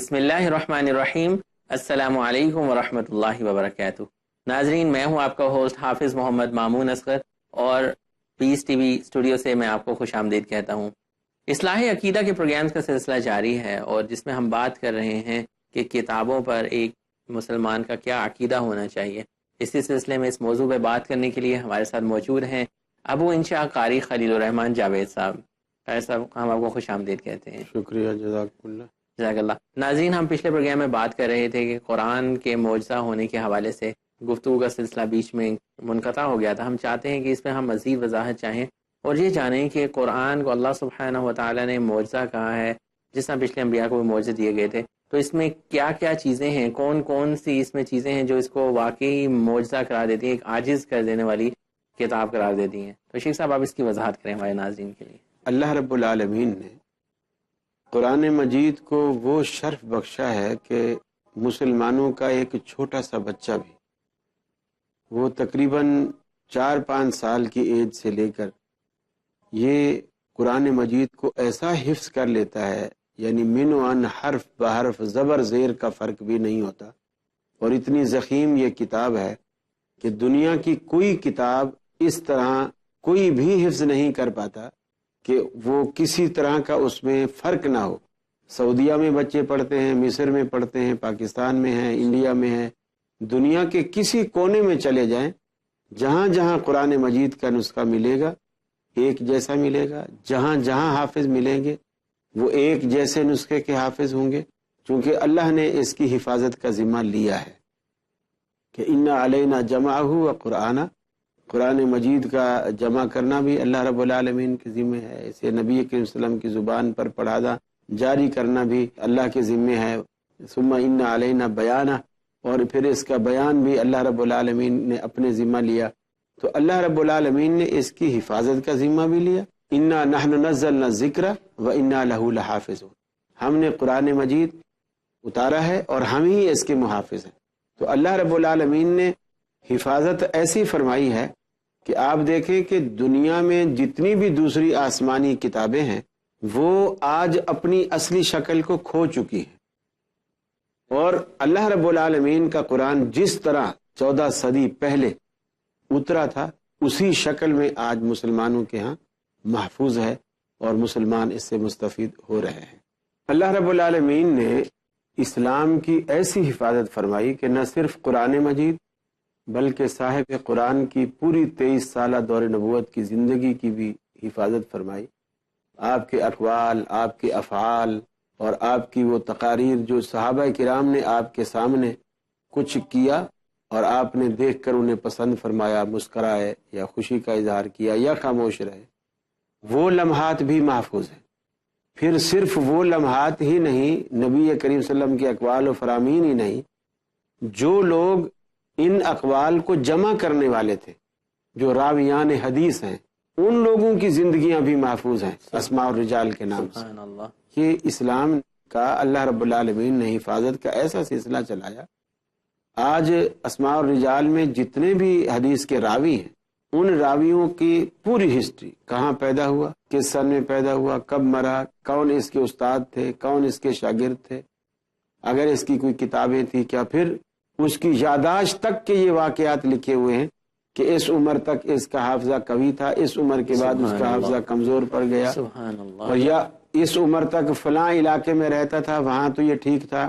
بسم اللہ الرحمن الرحیم۔ السلام علیکم ورحمۃ اللہ وبرکاتہ۔ ناظرین، میں ہوں آپ کا ہوسٹ حافظ محمد مامون اصغر، اور پیس ٹی وی اسٹوڈیو سے میں آپ کو خوش آمدید کہتا ہوں۔ اصلاح عقیدہ کے پروگرامز کا سلسلہ جاری ہے، اور جس میں ہم بات کر رہے ہیں کہ کتابوں پر ایک مسلمان کا کیا عقیدہ ہونا چاہیے۔ اسی سلسلے میں اس موضوع پہ بات کرنے کے لیے ہمارے ساتھ موجود ہیں ابو انشاء قاری خلیل الرحمن جاوید صاحب۔ قاری صاحب، ہم آپ کو خوش آمدید کہتے ہیں۔ شکریہ، جزاک اللہ۔ جزاک اللہ۔ ناظرین، ہم پچھلے پروگرام میں بات کر رہے تھے کہ قرآن کے معجزہ ہونے کے حوالے سے گفتگو کا سلسلہ بیچ میں منقطع ہو گیا تھا۔ ہم چاہتے ہیں کہ اس میں ہم مزید وضاحت چاہیں اور یہ جانیں کہ قرآن کو اللہ سبحانہ و تعالیٰ نے معجزہ کہا ہے، جس طرح پچھلے انبیاء کو بھی معجزے دیے گئے تھے، تو اس میں کیا کیا چیزیں ہیں، کون کون سی اس میں چیزیں ہیں جو اس کو واقعی معجزہ قرار دیتی ہیں، ایک عاجز کر دینے والی کتاب قرار دیتی ہیں۔ تو شیخ صاحب، آپ اس کی وضاحت کریں ہمارے ناظرین کے لیے۔ اللہ رب العالمین نے قرآن مجید کو وہ شرف بخشا ہے کہ مسلمانوں کا ایک چھوٹا سا بچہ بھی، وہ تقریباً 4-5 سال کی ایج سے لے کر یہ قرآن مجید کو ایسا حفظ کر لیتا ہے، یعنی من و ان، حرف بحرف، زبر زیر کا فرق بھی نہیں ہوتا، اور اتنی ضخیم یہ کتاب ہے کہ دنیا کی کوئی کتاب اس طرح کوئی بھی حفظ نہیں کر پاتا کہ وہ کسی طرح کا اس میں فرق نہ ہو۔ سعودیہ میں بچے پڑھتے ہیں، مصر میں پڑھتے ہیں، پاکستان میں ہیں، انڈیا میں ہیں، دنیا کے کسی کونے میں چلے جائیں، جہاں جہاں قرآن مجید کا نسخہ ملے گا ایک جیسا ملے گا، جہاں جہاں حافظ ملیں گے وہ ایک جیسے نسخے کے حافظ ہوں گے، چونکہ اللہ نے اس کی حفاظت کا ذمہ لیا ہے کہ انا علینا جمعہ و قرآن، قرآن مجید کا جمع کرنا بھی اللہ رب العالمین کے ذمہ ہے، اسے نبی کریم صلی اللہ علیہ وسلم کی زبان پر پڑھانا جاری کرنا بھی اللہ کے ذمہ ہے، ثم ان علینا بیانہ، اور پھر اس کا بیان بھی اللہ رب العالمین نے اپنے ذمہ لیا۔ تو اللہ رب العالمین نے اس کی حفاظت کا ذمہ بھی لیا، انا نحن نزلنا الذکر و انا لہ لحافظون، ہم نے قرآن مجید اتارا ہے اور ہم ہی اس کے محافظ ہیں۔ تو اللہ رب العالمین نے حفاظت ایسی فرمائی ہے کہ آپ دیکھیں کہ دنیا میں جتنی بھی دوسری آسمانی کتابیں ہیں وہ آج اپنی اصلی شکل کو کھو چکی ہیں، اور اللہ رب العالمین کا قرآن جس طرح 14 صدی پہلے اترا تھا اسی شکل میں آج مسلمانوں کے ہاں محفوظ ہے، اور مسلمان اس سے مستفید ہو رہے ہیں۔ اللہ رب العالمین نے اسلام کی ایسی حفاظت فرمائی کہ نہ صرف قرآن مجید بلکہ صاحب قرآن کی پوری 23 سالہ دور نبوت کی زندگی کی بھی حفاظت فرمائی۔ آپ کے اقوال، آپ کے افعال اور آپ کی وہ تقاریر جو صحابہ کرام نے آپ کے سامنے کچھ کیا اور آپ نے دیکھ کر انہیں پسند فرمایا، مسکرائے یا خوشی کا اظہار کیا یا خاموش رہے، وہ لمحات بھی محفوظ ہیں۔ پھر صرف وہ لمحات ہی نہیں، نبی کریم صلی اللہ علیہ وسلم کے اقوال و فرامین ہی نہیں، جو لوگ ان اقوال کو جمع کرنے والے تھے، جو راویان حدیث ہیں، ان لوگوں کی زندگیاں بھی محفوظ ہیں اسماء الرجال کے نام سے۔ سبحان اللہ۔ یہ اسلام کا اللہ رب العالمین نے حفاظت کا ایسا سلسلہ چلایا، آج اسماء الرجال میں جتنے بھی حدیث کے راوی ہیں ان راویوں کی پوری ہسٹری، کہاں پیدا ہوا، کس سن میں پیدا ہوا، کب مرا، کون اس کے استاد تھے، کون اس کے شاگرد تھے، اگر اس کی کوئی کتابیں تھیں کیا، پھر اس کی یادداشت تک کے یہ واقعات لکھے ہوئے ہیں کہ اس عمر تک اس کا حافظہ قوی تھا، اس عمر کے بعد اس کا حافظہ کمزور پڑ گیا، سبحان اللہ۔ اور یا اس عمر تک فلاں علاقے میں رہتا تھا وہاں تو یہ ٹھیک تھا،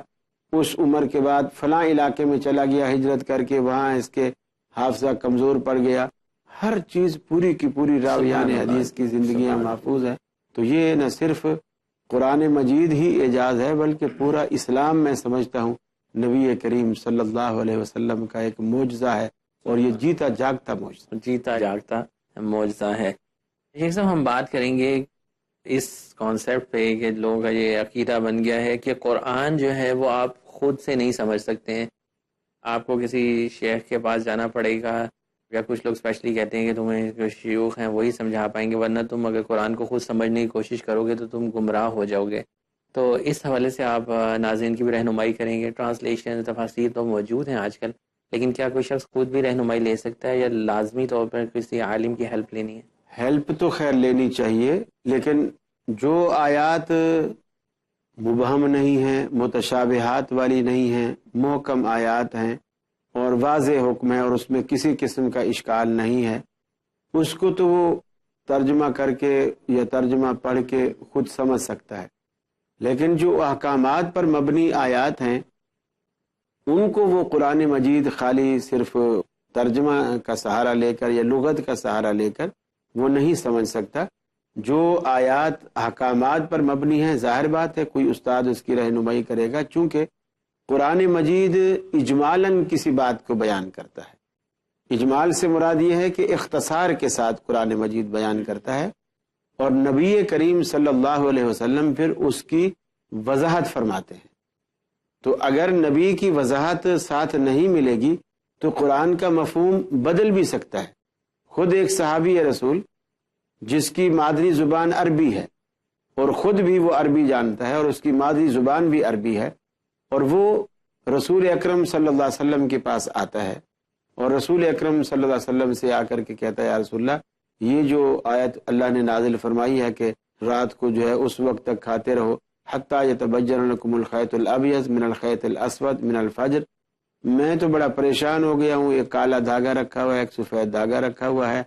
اس عمر کے بعد فلاں علاقے میں چلا گیا ہجرت کر کے، وہاں اس کے حافظہ کمزور پڑ گیا۔ ہر چیز پوری کی پوری راویان حدیث کی زندگیاں محفوظ ہیں۔ تو یہ نہ صرف قرآن مجید ہی اعجاز ہے بلکہ پورا اسلام میں سمجھتا ہوں نبی کریم صلی اللہ علیہ وسلم کا ایک معجزہ ہے، اور یہ جیتا جاگتا معجزہ، جیتا جاگتا معجزہ ہے۔ شیخ صاحب، ہم بات کریں گے اس کانسیپٹ پہ کہ لوگوں کا یہ عقیدہ بن گیا ہے کہ قرآن جو ہے وہ آپ خود سے نہیں سمجھ سکتے ہیں، آپ کو کسی شیخ کے پاس جانا پڑے گا، یا کچھ لوگ اسپیشلی کہتے ہیں کہ تمہیں جو شیوخ ہیں وہی سمجھا پائیں گے، ورنہ تم اگر قرآن کو خود سمجھنے کی کوشش کرو گے تو تم گمراہ ہو جاؤ گے۔ تو اس حوالے سے آپ ناظرین کی بھی رہنمائی کریں گے۔ ٹرانسلیشن، تفاسیر تو موجود ہیں آج کل، لیکن کیا کوئی شخص خود بھی رہنمائی لے سکتا ہے یا لازمی طور پر کسی عالم کی ہیلپ لینی ہے؟ ہیلپ تو خیر لینی چاہیے، لیکن جو آیات مبہم نہیں ہیں، متشابہات والی نہیں ہیں، محکم آیات ہیں اور واضح حکم ہے اور اس میں کسی قسم کا اشکال نہیں ہے، اس کو تو وہ ترجمہ کر کے یا ترجمہ پڑھ کے خود سمجھ سکتا ہے۔ لیکن جو احکامات پر مبنی آیات ہیں ان کو وہ قرآن مجید خالی صرف ترجمہ کا سہارا لے کر یا لغت کا سہارا لے کر وہ نہیں سمجھ سکتا۔ جو آیات احکامات پر مبنی ہیں ظاہر بات ہے کوئی استاد اس کی رہنمائی کرے گا، چونکہ قرآن مجید اجمالاً کسی بات کو بیان کرتا ہے۔ اجمال سے مراد یہ ہے کہ اختصار کے ساتھ قرآن مجید بیان کرتا ہے، اور نبی کریم صلی اللہ علیہ وسلم پھر اس کی وضاحت فرماتے ہیں۔ تو اگر نبی کی وضاحت ساتھ نہیں ملے گی تو قرآن کا مفہوم بدل بھی سکتا ہے۔ خود ایک صحابی رسول جس کی مادری زبان عربی ہے اور خود بھی وہ عربی جانتا ہے اور اس کی مادری زبان بھی عربی ہے، اور وہ رسول اکرم صلی اللہ علیہ وسلم کے پاس آتا ہے اور رسول اکرم صلی اللہ علیہ وسلم سے آ کر کے کہتا ہے یا رسول اللہ، یہ جو آیت اللہ نے نازل فرمائی ہے کہ رات کو جو ہے اس وقت تک کھاتے رہو حتیٰ یتبین لکم الخیط الابیض من الخیط الاسود من الفجر، میں تو بڑا پریشان ہو گیا ہوں، ایک کالا دھاگا رکھا ہوا ہے، ایک سفید دھاگا رکھا ہوا ہے،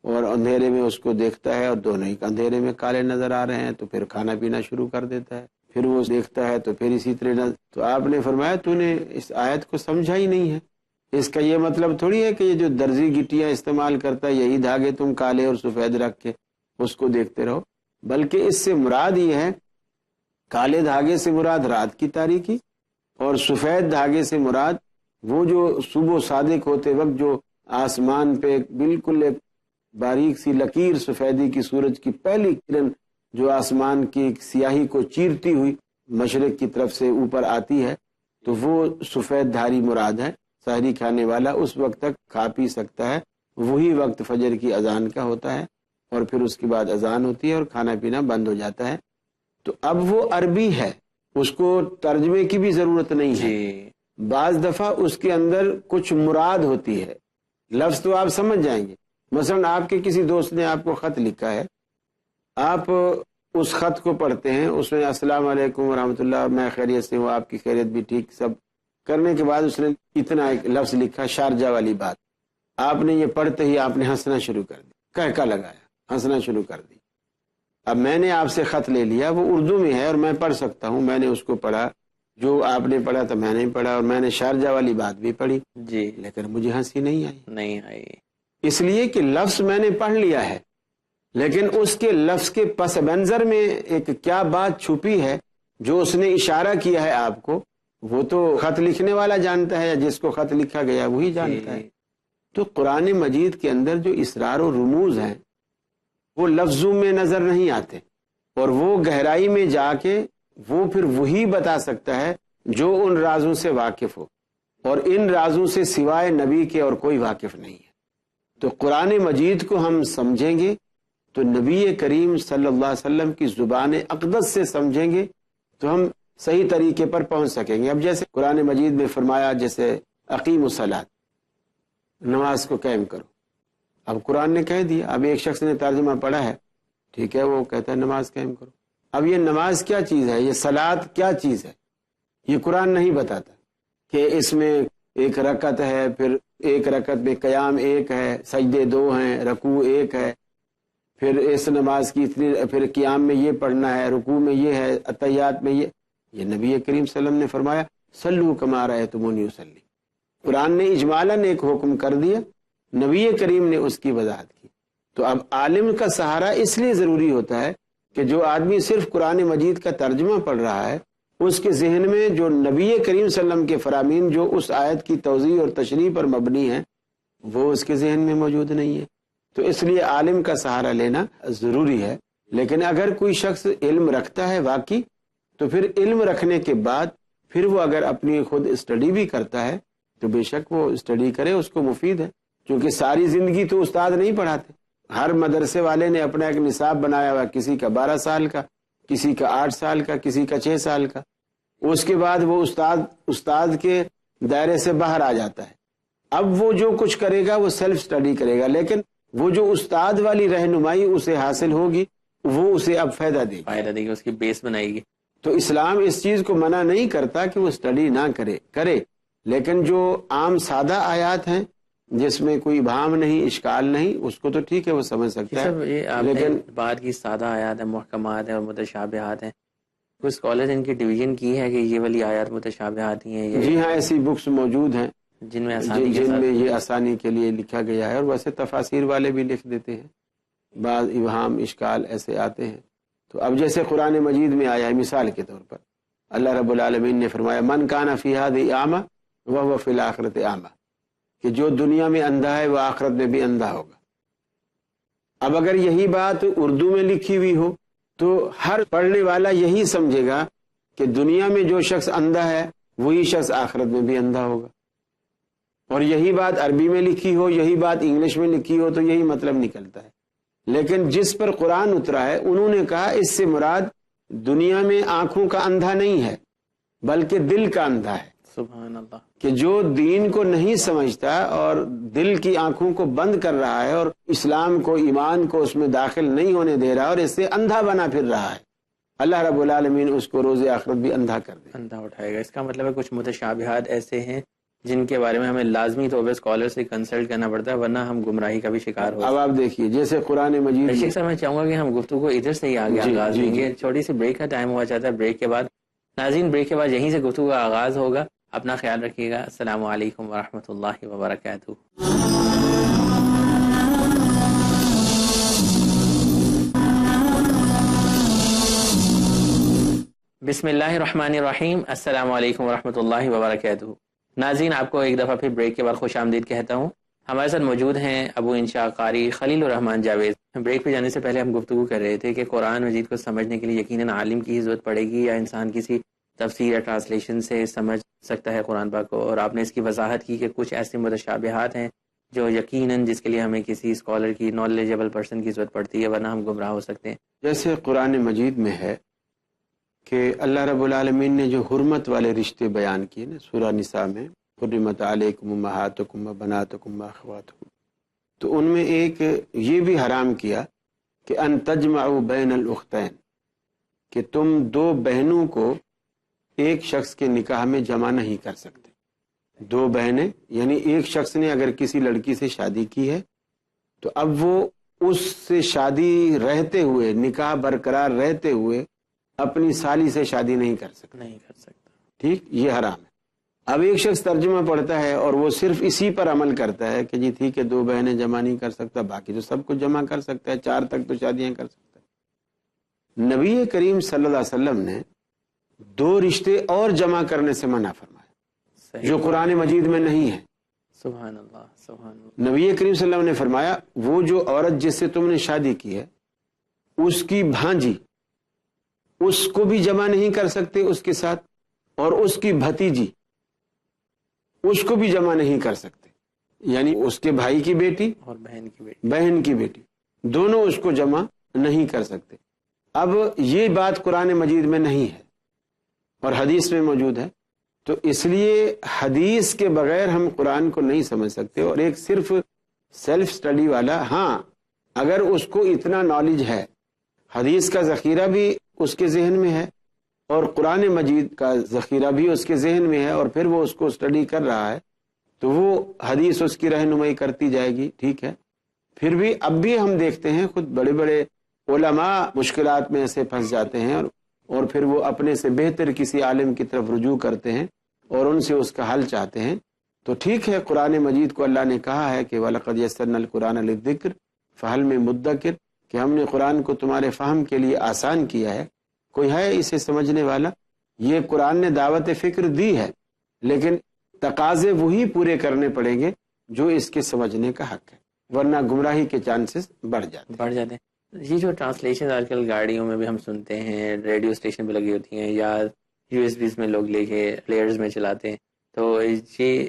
اور اندھیرے میں اس کو دیکھتا ہے اور دونوں ہی اندھیرے میں کالے نظر آ رہے ہیں، تو پھر کھانا پینا شروع کر دیتا ہے، پھر وہ دیکھتا ہے تو پھر اسی طرح تو آپ نے فرمایا تو نے اس آیت کو سمجھا ہی نہیں ہے، اس کا یہ مطلب تھوڑی ہے کہ یہ جو درزی گٹیاں استعمال کرتا ہے یہی دھاگے تم کالے اور سفید رکھ کے اس کو دیکھتے رہو، بلکہ اس سے مراد یہ ہے، کالے دھاگے سے مراد رات کی تاریکی اور سفید دھاگے سے مراد وہ جو صبح صادق ہوتے وقت جو آسمان پہ بالکل ایک باریک سی لکیر سفیدی کی سورج کی پہلی کرن جو آسمان کی سیاہی کو چیرتی ہوئی مشرق کی طرف سے اوپر آتی ہے، تو وہ سفید دھاری مراد ہے۔ سحری کھانے والا اس وقت تک کھا پی سکتا ہے، وہی وقت فجر کی اذان کا ہوتا ہے، اور پھر اس کے بعد اذان ہوتی ہے اور کھانا پینا بند ہو جاتا ہے۔ تو اب وہ عربی ہے، اس کو ترجمے کی بھی ضرورت نہیں ہے۔ بعض دفعہ اس کے اندر کچھ مراد ہوتی ہے، لفظ تو آپ سمجھ جائیں گے۔ مثلا آپ کے کسی دوست نے آپ کو خط لکھا ہے، آپ اس خط کو پڑھتے ہیں، اس میں السلام علیکم ورحمۃ اللہ، میں خیریت سے ہوں، آپ کی خیریت بھی ٹھیک، سب کرنے کے بعد اس نے اتنا ایک لفظ لکھا شارجہ والی بات، آپ نے یہ پڑھتے ہی آپ نے ہنسنا شروع کر دی، کہکا لگایا، ہنسنا شروع کر دی۔ اب میں نے آپ سے خط لے لیا، وہ اردو میں ہے اور میں پڑھ سکتا ہوں، میں نے اس کو پڑھا، جو آپ نے پڑھا تو میں نے پڑھا، اور میں نے شارجہ والی بات بھی پڑھی جی، لیکن مجھے ہنسی نہیں آئی، اس لیے کہ لفظ میں نے پڑھ لیا ہے، لیکن اس کے لفظ کے پس منظر میں ایک کیا بات چھپی ہے جو اس نے اشارہ کیا ہے آپ کو، وہ تو خط لکھنے والا جانتا ہے، یا جس کو خط لکھا گیا وہی جانتا ہے۔ تو قرآن مجید کے اندر جو اسرار و رموز ہیں وہ لفظوں میں نظر نہیں آتے، اور وہ گہرائی میں جا کے وہ پھر وہی بتا سکتا ہے جو ان رازوں سے واقف ہو، اور ان رازوں سے سوائے نبی کے اور کوئی واقف نہیں ہے۔ تو قرآن مجید کو ہم سمجھیں گے تو نبی کریم صلی اللہ علیہ وسلم کی زبان اقدس سے سمجھیں گے تو ہم صحیح طریقے پر پہنچ سکیں گے۔ اب جیسے قرآن مجید میں فرمایا، جیسے اقیم الصلاۃ، نماز کو قائم کرو، اب قرآن نے کہہ دیا، اب ایک شخص نے ترجمہ پڑھا ہے، ٹھیک ہے، وہ کہتا ہے نماز قائم کرو۔ اب یہ نماز کیا چیز ہے، یہ صلاۃ کیا چیز ہے، یہ قرآن نہیں بتاتا کہ اس میں ایک رکعت ہے، پھر ایک رکعت میں قیام ایک ہے، سجدے دو ہیں، رکوع ایک ہے، پھر اس نماز کی اتنی، پھر قیام میں یہ پڑھنا ہے، رکوع میں یہ ہے، اتحیات میں یہ نبی کریم صلی اللہ علیہ وسلم نے فرمایا صلو کما رأیتمونی اصلی۔ قرآن نے اجمالاً ایک حکم کر دیا، نبی کریم نے اس کی وضاحت کی۔ تو اب عالم کا سہارا اس لیے ضروری ہوتا ہے کہ جو آدمی صرف قرآن مجید کا ترجمہ پڑھ رہا ہے، اس کے ذہن میں جو نبی کریم صلی اللہ علیہ وسلم کے فرامین جو اس آیت کی توضیح اور تشریح پر مبنی ہیں وہ اس کے ذہن میں موجود نہیں ہے، تو اس لیے عالم کا سہارا لینا ضروری ہے۔ لیکن اگر کوئی شخص علم رکھتا ہے واقعی، تو پھر علم رکھنے کے بعد پھر وہ اگر اپنی خود اسٹڈی بھی کرتا ہے تو بے شک وہ اسٹڈی کرے، اس کو مفید ہے، کیونکہ ساری زندگی تو استاد نہیں پڑھاتے۔ ہر مدرسے والے نے اپنا ایک نصاب بنایا ہوا، کسی کا 12 سال کا، کسی کا 8 سال کا، کسی کا 6 سال کا، اس کے بعد وہ استاد کے دائرے سے باہر آ جاتا ہے۔ اب وہ جو کچھ کرے گا وہ سیلف اسٹڈی کرے گا، لیکن وہ جو استاد والی رہنمائی اسے حاصل ہوگی وہ اسے اب فائدہ دے گی، اس کی بیس بنائے گی۔ تو اسلام اس چیز کو منع نہیں کرتا کہ وہ اسٹڈی نہ کرے، لیکن جو عام سادہ آیات ہیں جس میں کوئی ابہام نہیں، اشکال نہیں، اس کو تو ٹھیک ہے وہ سمجھ سکتا ہے، لیکن بات کی سادہ آیات ہیں، محکمات ہیں اور متشابہات ہیں، کچھ اسکالرز ان کی ڈویژن کی ہے کہ یہ والی آیات متشابہات ہی ہیں، جی ہاں ایسی بکس موجود ہیں جن میں یہ آسانی کے لیے لکھا گیا ہے، اور ویسے تفاسیر والے بھی لکھ دیتے ہیں، بعض ابہام اشکال ایسے آتے ہیں۔ تو اب جیسے قرآن مجید میں آیا ہے مثال کے طور پر، اللہ رب العالمین نے فرمایا من کان فی ہذہ اعمی وہو فی الآخرۃ اعمی، کہ جو دنیا میں اندھا ہے وہ آخرت میں بھی اندھا ہوگا۔ اب اگر یہی بات اردو میں لکھی ہوئی ہو تو ہر پڑھنے والا یہی سمجھے گا کہ دنیا میں جو شخص اندھا ہے وہی شخص آخرت میں بھی اندھا ہوگا، اور یہی بات عربی میں لکھی ہو، یہی بات انگلش میں لکھی ہو تو یہی مطلب نکلتا ہے۔ لیکن جس پر قرآن اترا ہے انہوں نے کہا اس سے مراد دنیا میں آنکھوں کا اندھا نہیں ہے بلکہ دل کا اندھا ہے۔ سبحان اللہ، کہ جو دین کو نہیں سمجھتا اور دل کی آنکھوں کو بند کر رہا ہے اور اسلام کو، ایمان کو اس میں داخل نہیں ہونے دے رہا اور اس سے اندھا بنا پھر رہا ہے، اللہ رب العالمین اس کو روز آخرت بھی اندھا کر دے، اندھا اٹھائے گا۔ اس کا مطلب ہے کچھ متشابہات ایسے ہیں جن کے بارے میں ہمیں لازمی طور پہ اسکالر سے کنسلٹ کرنا پڑتا ہے، ورنہ ہم گمراہی کا بھی شکار ہو۔ اب آپ دیکھیے جیسے قرآن مجید شیخ صاحب میں چاہوں گا کہ ہم گفتگو کو ادھر سے ہی آگے آغاز دیں گے، چھوٹی سی بریک کا ٹائم ہوا چاہتا ہے، بریک کے بعد ناظرین بریک کے بعد یہیں سے گفتگو کا آغاز ہوگا۔ اپنا خیال رکھیے گا۔ السلام علیکم ورحمۃ اللہ وبرکاتہ۔ بسم اللہ الرحمن الرحیم۔ السلام علیکم ورحمۃ اللہ وبرکاتہ۔ ناظرین آپ کو ایک دفعہ پھر بریک کے بعد خوش آمدید کہتا ہوں۔ ہمارے ساتھ موجود ہیں ابو انشاء قاری خلیل الرحمان جاوید۔ بریک پہ جانے سے پہلے ہم گفتگو کر رہے تھے کہ قرآن مجید کو سمجھنے کے لیے یقیناً عالم کی ضرورت پڑے گی یا انسان کسی تفسیر یا ٹرانسلیشن سے سمجھ سکتا ہے قرآن پاک کو، اور آپ نے اس کی وضاحت کی کہ کچھ ایسے متشابہات ہیں جو یقیناً جس کے لیے ہمیں کسی اسکالر کی، نالجیبل پرسن کی ضرورت پڑتی ہے، ورنہ ہم گمراہ ہو سکتے ہیں۔ جیسے قرآن مجید میں ہے کہ اللہ رب العالمین نے جو حرمت والے رشتے بیان کیے نا سورہ نساء میں، حرمت علیکم امہاتکم وبناتکم واخواتکم، تو ان میں ایک یہ بھی حرام کیا کہ ان تجمعوا بین الاختین، کہ تم دو بہنوں کو ایک شخص کے نکاح میں جمع نہیں کر سکتے۔ دو بہنیں یعنی ایک شخص نے اگر کسی لڑکی سے شادی کی ہے تو اب وہ اس سے شادی رہتے ہوئے، نکاح برقرار رہتے ہوئے اپنی سالی سے شادی نہیں کر سکتا، ٹھیک، یہ حرام ہے۔ اب ایک شخص ترجمہ پڑھتا ہے اور وہ صرف اسی پر عمل کرتا ہے کہ جی ٹھیک ہے دو بہنیں جمع نہیں کر سکتا، باقی تو سب کو جمع کر سکتا ہے، 4 تک تو شادیاں کر سکتا ہے۔ نبی کریم صلی اللہ علیہ وسلم نے 2 رشتے اور جمع کرنے سے منع فرمایا جو قرآن مجید میں نہیں ہے۔ سبحان اللہ، سبحان اللہ۔ نبی کریم صلی اللہ علیہ وسلم نے فرمایا وہ جو عورت جس سے تم نے شادی کی ہے اس کی بھانجی، اس کو بھی جمع نہیں کر سکتے اس کے ساتھ، اور اس کی بھتیجی اس کو بھی جمع نہیں کر سکتے، یعنی اس کے بھائی کی بیٹی اور بہن کی بیٹی دونوں اس کو جمع نہیں کر سکتے۔ اب یہ بات قرآن مجید میں نہیں ہے اور حدیث میں موجود ہے، تو اس لیے حدیث کے بغیر ہم قرآن کو نہیں سمجھ سکتے۔ اور ایک صرف سیلف سٹڈی والا، ہاں اگر اس کو اتنا نالج ہے، حدیث کا ذخیرہ بھی اس کے ذہن میں ہے اور قرآن مجید کا ذخیرہ بھی اس کے ذہن میں ہے، اور پھر وہ اس کو سٹڈی کر رہا ہے تو وہ حدیث اس کی رہنمائی کرتی جائے گی، ٹھیک ہے۔ پھر بھی اب بھی ہم دیکھتے ہیں خود بڑے بڑے علماء مشکلات میں ایسے پھنس جاتے ہیں اور پھر وہ اپنے سے بہتر کسی عالم کی طرف رجوع کرتے ہیں اور ان سے اس کا حل چاہتے ہیں۔ تو ٹھیک ہے، قرآن مجید کو اللہ نے کہا ہے کہ وَلَقَدْ يَسَّرْنَا الْقُرْآنَ لِلذِّكْرِ فَهَلْ مِن مُدَّكِرٍ، کہ ہم نے قرآن کو تمہارے فہم کے لیے آسان کیا ہے، کوئی ہے اسے سمجھنے والا؟ یہ قرآن نے دعوت فکر دی ہے، لیکن تقاضے وہی پورے کرنے پڑیں گے جو اس کے سمجھنے کا حق ہے، ورنہ گمراہی کے چانسز بڑھ جاتے ہیں۔ یہ جو ٹرانسلیشن آج کل گاڑیوں میں بھی ہم سنتے ہیں، ریڈیو اسٹیشن پہ لگی ہوتی ہیں، یا USB میں لوگ لے کے پلیئرز میں چلاتے ہیں، تو یہ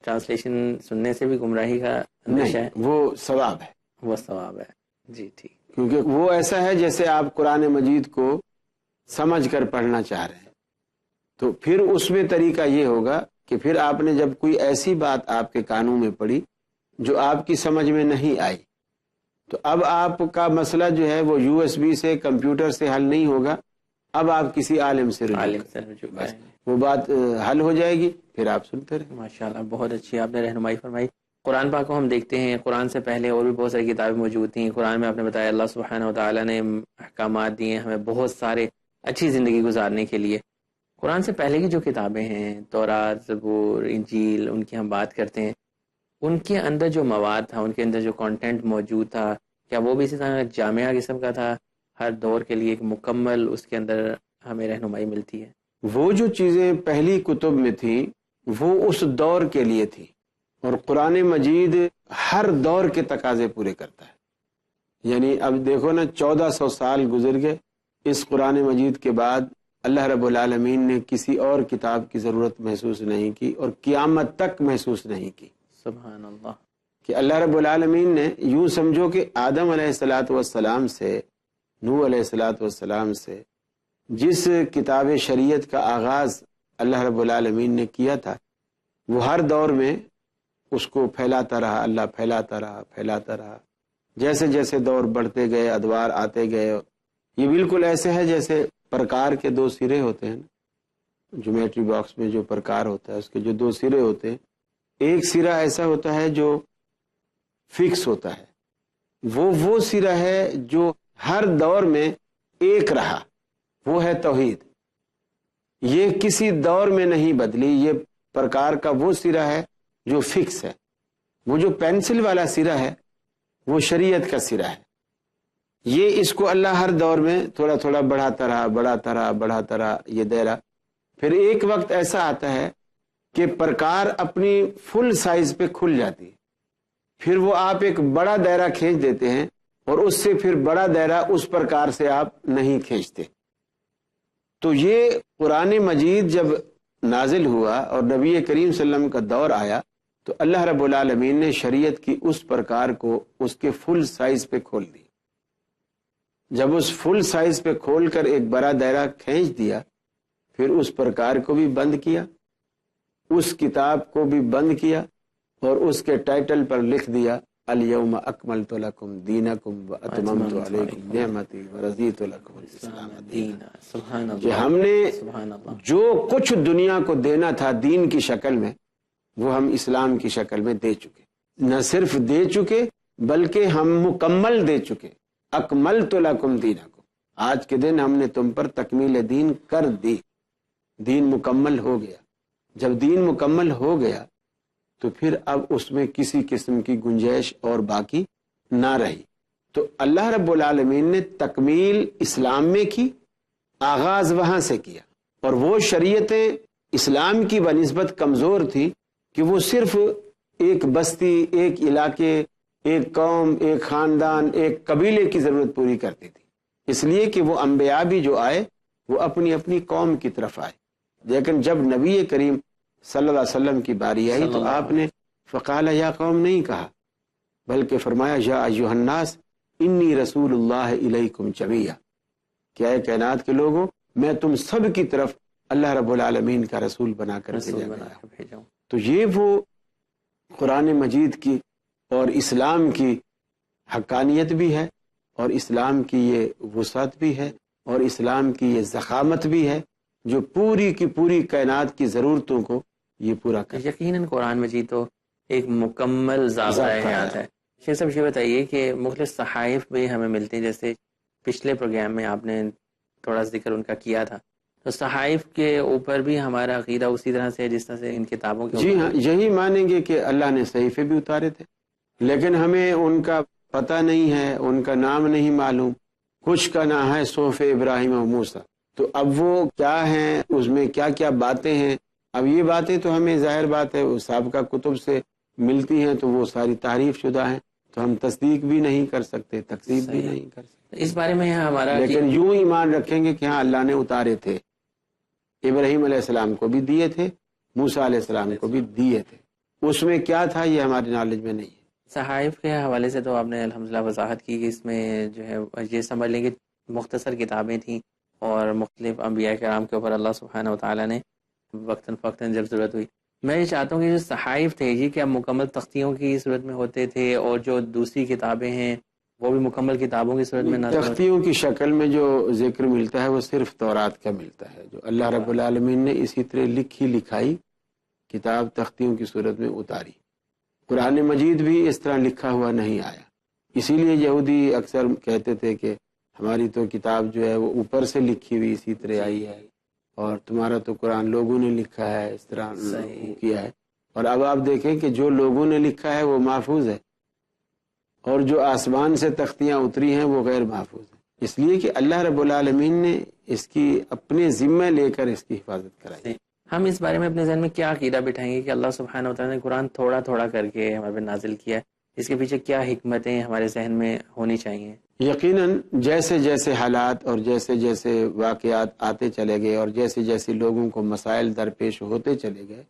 ٹرانسلیشن سننے سے بھی گمراہی کا اندیشہ ہے؟ وہ ثواب ہے، وہ ثواب ہے، جی ٹھیک، کیونکہ وہ ایسا ہے جیسے آپ قرآن مجید کو سمجھ کر پڑھنا چاہ رہے ہیں، تو پھر اس میں طریقہ یہ ہوگا کہ پھر آپ نے جب کوئی ایسی بات آپ کے کانوں میں پڑی جو آپ کی سمجھ میں نہیں آئی، تو اب آپ کا مسئلہ جو ہے وہ USB سے، کمپیوٹر سے حل نہیں ہوگا، اب آپ کسی عالم سے رجوع کریں، بس وہ بات حل ہو جائے گی، پھر آپ سنتے رہیں۔ ماشاءاللہ، بہت اچھی آپ نے رہنمائی فرمائی۔ قرآن پاک کو ہم دیکھتے ہیں، قرآن سے پہلے اور بھی بہت ساری کتابیں موجود تھیں۔ قرآن میں آپ نے بتایا اللہ سبحانہ و تعالیٰ نے احکامات دیے ہمیں بہت سارے اچھی زندگی گزارنے کے لیے۔ قرآن سے پہلے کی جو کتابیں ہیں، تورات، زبور، انجیل، ان کی ہم بات کرتے ہیں، ان کے اندر جو مواد تھا، ان کے اندر جو کانٹینٹ موجود تھا، کیا وہ بھی اسی طرح جامعہ قسم کا تھا؟ ہر دور کے لیے ایک مکمل اس کے اندر ہمیں رہنمائی ملتی ہے؟ وہ جو چیزیں پہلی کتب میں تھیں وہ اس دور کے لیے تھی، اور قرآن مجید ہر دور کے تقاضے پورے کرتا ہے۔ یعنی اب دیکھو نا، 1400 سال گزر گئے، اس قرآن مجید کے بعد اللہ رب العالمین نے کسی اور کتاب کی ضرورت محسوس نہیں کی، اور قیامت تک محسوس نہیں کی۔ سبحان اللہ، کہ اللہ رب العالمین نے یوں سمجھو کہ آدم علیہ الصلاۃ والسلام سے، نوح علیہ الصلاۃ والسلام سے جس کتاب شریعت کا آغاز اللہ رب العالمین نے کیا تھا، وہ ہر دور میں اس کو پھیلاتا رہا، اللہ پھیلاتا رہا، پھیلاتا رہا۔ جیسے جیسے دور بڑھتے گئے، ادوار آتے گئے، یہ بالکل ایسے ہے جیسے پرکار کے 2 سرے ہوتے ہیں نا، جیومیٹری باکس میں جو پرکار ہوتا ہے اس کے جو 2 سرے ہوتے ہیں، ایک سرا ایسا ہوتا ہے جو فکس ہوتا ہے، وہ سرا ہے جو ہر دور میں ایک رہا، وہ ہے توحید۔ یہ کسی دور میں نہیں بدلی، یہ پرکار کا وہ سرا ہے جو فکس ہے۔ وہ جو پینسل والا سرا ہے وہ شریعت کا سرا ہے، یہ اس کو اللہ ہر دور میں تھوڑا تھوڑا بڑھاتا رہا، بڑھاتا رہا، بڑھاتا رہا، یہ دائرہ۔ پھر ایک وقت ایسا آتا ہے کہ پرکار اپنی فل سائز پہ کھل جاتی ہے، پھر وہ آپ ایک بڑا دائرہ کھینچ دیتے ہیں، اور اس سے پھر بڑا دائرہ اس پرکار سے آپ نہیں کھینچتے۔ تو یہ قرآن مجید جب نازل ہوا اور نبی کریم صلی اللہ علیہ وسلم کا دور آیا، تو اللہ رب العالمین نے شریعت کی اس پرکار کو اس کے فل سائز پہ کھول دی۔ جب اس فل سائز پہ کھول کر ایک بڑا دائرہ کھینچ دیا، پھر اس پرکار کو بھی بند کیا، اس کتاب کو بھی بند کیا، اور اس کے ٹائٹل پر لکھ دیا الیوم اکملت لکم دینکم واتممت علیکم نعمتی ورضیت لکم الاسلام دینا۔ سبحان اللہ، کہ ہم نے سبحان اللہ، جو کچھ دنیا کو دینا تھا دین کی شکل میں، وہ ہم اسلام کی شکل میں دے چکے۔ نہ صرف دے چکے بلکہ ہم مکمل دے چکے۔ اکملت لکم دینکم، آج کے دن ہم نے تم پر تکمیل دین کر دی، دین مکمل ہو گیا۔ جب دین مکمل ہو گیا تو پھر اب اس میں کسی قسم کی گنجائش اور باقی نہ رہی۔ تو اللہ رب العالمین نے تکمیل اسلام میں کی، آغاز وہاں سے کیا، اور وہ شریعتیں اسلام کی بنسبت کمزور تھی کہ وہ صرف ایک بستی، ایک علاقے، ایک قوم، ایک خاندان، ایک قبیلے کی ضرورت پوری کرتی تھی، اس لیے کہ وہ انبیاء بھی جو آئے وہ اپنی اپنی قوم کی طرف آئے۔ لیکن جب نبی کریم صلی اللہ علیہ وسلم کی باری آئی تو آپ نے فقال یا قوم نہیں کہا، بلکہ فرمایا یا ایھا الناس انی رسول اللہ الیکم جمیعا، کہ اے کائنات کے لوگوں، میں تم سب کی طرف اللہ رب العالمین کا رسول بنا کر بھیجا ہوں۔ تو یہ وہ قرآن مجید کی اور اسلام کی حقانیت بھی ہے، اور اسلام کی یہ وسعت بھی ہے، اور اسلام کی یہ ضخامت بھی ہے، جو پوری کی پوری کائنات کی ضرورتوں کو یہ پورا کرتا ہے۔ یقیناً قرآن مجید تو ایک مکمل ضابطۂ حیات ہے۔ شیخ صاحب یہ بتائیے کہ مختلف صحائف بھی ہمیں ملتے ہیں، جیسے پچھلے پروگرام میں آپ نے تھوڑا ذکر ان کا کیا تھا، تو صحائف کے اوپر بھی ہمارا عقیدہ اسی طرح سے جس طرح سے ان کتابوں کے جی اوپر؟ ہاں، یہی مانیں گے کہ اللہ نے صحیفے بھی اتارے تھے، لیکن ہمیں ان کا پتہ نہیں ہے، ان کا نام نہیں معلوم۔ کچھ کا نام ہے صحف ابراہیم و موسیٰ، تو اب وہ کیا ہیں، اس میں کیا کیا باتیں ہیں، اب یہ باتیں تو ہمیں ظاہر بات ہے سابقہ کتب سے ملتی ہیں، تو وہ ساری تعریف شدہ ہیں، تو ہم تصدیق بھی نہیں کر سکتے، تکذیب بھی نہیں کر سکتے۔ اس بارے میں ہمارا لیکن یوں ایمان رکھیں گے کہ ہاں اللہ نے اتارے تھے، ابراہیم علیہ السلام کو بھی دیے تھے، موسیٰ علیہ السلام کو بھی دیے تھے، اس میں کیا تھا یہ ہماری نالج میں نہیں ہے۔ صحائف کے حوالے سے تو آپ نے الحمدللہ وضاحت کی کہ اس میں جو ہے یہ سمجھ لیں کہ مختصر کتابیں تھیں، اور مختلف انبیاء کرام کے اوپر اللہ سبحانہ و تعالیٰ نے وقتاً فوقتاً جب ضرورت ہوئی۔ میں یہ چاہتا ہوں کہ جو صحائف تھے یہ کیا مکمل تختیوں کی صورت میں ہوتے تھے، اور جو دوسری کتابیں ہیں وہ بھی مکمل کتابوں کی صورت میں نازل ہوتی ہے؟ تختیوں کی شکل میں جو ذکر ملتا ہے وہ صرف تورات کا ملتا ہے، جو اللہ رب العالمین نے اسی طرح لکھی لکھائی کتاب تختیوں کی صورت میں اتاری۔ قرآن مجید بھی اس طرح لکھا ہوا نہیں آیا، اسی لیے یہودی اکثر کہتے تھے کہ ہماری تو کتاب جو ہے وہ اوپر سے لکھی ہوئی اسی طرح آئی ہے، اور تمہارا تو قرآن لوگوں نے لکھا ہے، اس طرح کیا ہے۔ اور اب آپ دیکھیں کہ جو لوگوں نے لکھا ہے وہ محفوظ ہے، اور جو آسمان سے تختیاں اتری ہیں وہ غیر محفوظ ہیں، اس لیے کہ اللہ رب العالمین نے اس کی اپنے ذمہ لے کر اس کی حفاظت کرائی۔ ہم اس بارے میں اپنے ذہن میں کیا عقیدہ بٹھائیں گے کہ اللہ سبحانہ وتعالی نے قرآن تھوڑا تھوڑا کر کے ہمارے پہ نازل کیا ہے، اس کے پیچھے کیا حکمتیں ہمارے ذہن میں ہونی چاہیے؟ یقیناً جیسے جیسے حالات اور جیسے جیسے واقعات آتے چلے گئے اور جیسے جیسے لوگوں کو مسائل درپیش ہوتے چلے گئے،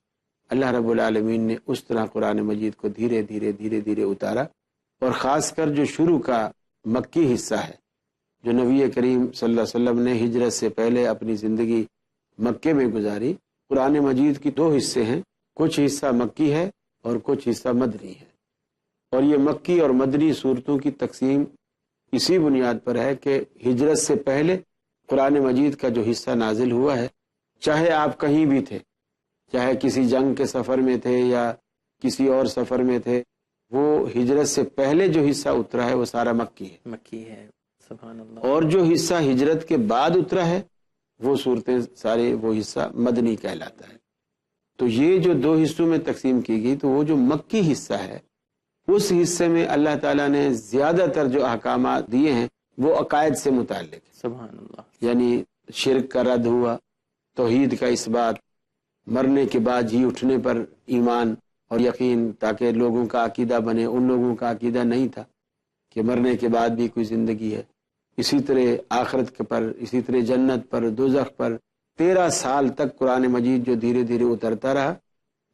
اللہ رب العالمین نے اس طرح قرآن مجید کو دھیرے دھیرے دھیرے دھیرے اتارا، اور خاص کر جو شروع کا مکی حصہ ہے، جو نبی کریم صلی اللہ علیہ وسلم نے ہجرت سے پہلے اپنی زندگی مکے میں گزاری، قرآن مجید کی دو حصے ہیں، کچھ حصہ مکی ہے اور کچھ حصہ مدنی ہے، اور یہ مکی اور مدنی صورتوں کی تقسیم اسی بنیاد پر ہے کہ ہجرت سے پہلے قرآن مجید کا جو حصہ نازل ہوا ہے، چاہے آپ کہیں بھی تھے، چاہے کسی جنگ کے سفر میں تھے یا کسی اور سفر میں تھے، وہ ہجرت سے پہلے جو حصہ اترا ہے وہ سارا مکی ہے، مکی ہے، سبحان اللہ۔ اور جو حصہ ہجرت کے بعد اترا ہے وہ صورتیں سارے وہ حصہ مدنی کہلاتا ہے۔ تو یہ جو دو حصوں میں تقسیم کی گئی، تو وہ جو مکی حصہ ہے اس حصے میں اللہ تعالیٰ نے زیادہ تر جو احکامات دیے ہیں وہ عقائد سے متعلق ہے، سبحان اللہ۔ یعنی شرک کا رد ہوا، توحید کا اس بات، مرنے کے بعد جی اٹھنے پر ایمان اور یقین، تاکہ لوگوں کا عقیدہ بنے، ان لوگوں کا عقیدہ نہیں تھا کہ مرنے کے بعد بھی کوئی زندگی ہے، اسی طرح آخرت پر، اسی طرح جنت پر، دوزخ پر۔ 13 سال تک قرآن مجید جو دھیرے دھیرے اترتا رہا،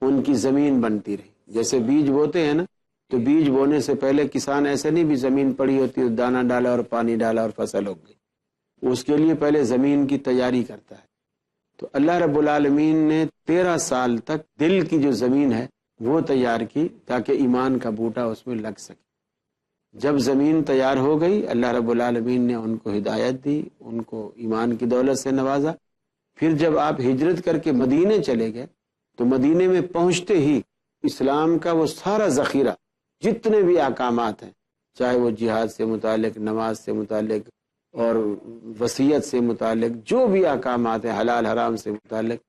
ان کی زمین بنتی رہی۔ جیسے بیج بوتے ہیں نا، تو بیج بونے سے پہلے کسان ایسے نہیں بھی زمین پڑی ہوتی، دانہ ڈالا اور پانی ڈالا اور فصل ہو گئی، اس کے لیے پہلے زمین کی تیاری کرتا ہے۔ تو اللہ رب العالمین نے 13 سال تک دل کی جو زمین ہے وہ تیار کی، تاکہ ایمان کا بوٹا اس میں لگ سکے۔ جب زمین تیار ہو گئی، اللہ رب العالمین نے ان کو ہدایت دی، ان کو ایمان کی دولت سے نوازا۔ پھر جب آپ ہجرت کر کے مدینے چلے گئے، تو مدینے میں پہنچتے ہی اسلام کا وہ سارا ذخیرہ، جتنے بھی احکامات ہیں، چاہے وہ جہاد سے متعلق، نماز سے متعلق اور وصیت سے متعلق، جو بھی احکامات ہیں حلال حرام سے متعلق،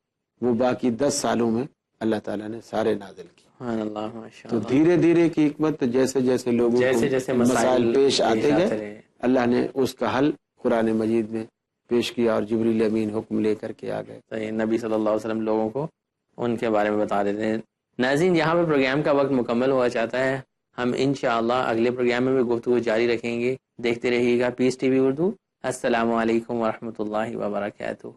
وہ باقی 10 سالوں میں اللہ تعالیٰ نے سارے نازل کیے۔ سبحان اللہ، ماشاء تو اللہ۔ دھیرے دھیرے کی حکمت، جیسے جیسے لوگوں جیسے جیسے کو مسائل پیش آتے گئے، اللہ نے اس کا حل قرآن مجید میں پیش کیا، اور جبریل امین حکم لے کر کے آ گئے۔ صحیح، نبی صلی اللہ علیہ وسلم لوگوں کو ان کے بارے میں بتا دیتے ہیں۔ ناظرین، یہاں پہ پروگرام کا وقت مکمل ہوا چاہتا ہے، ہم انشاءاللہ اگلے پروگرام میں بھی گفتگو جاری رکھیں گے۔ دیکھتے رہیے گا پیس ٹی وی اردو۔ السلام علیکم ورحمۃ اللہ وبرکاتہ۔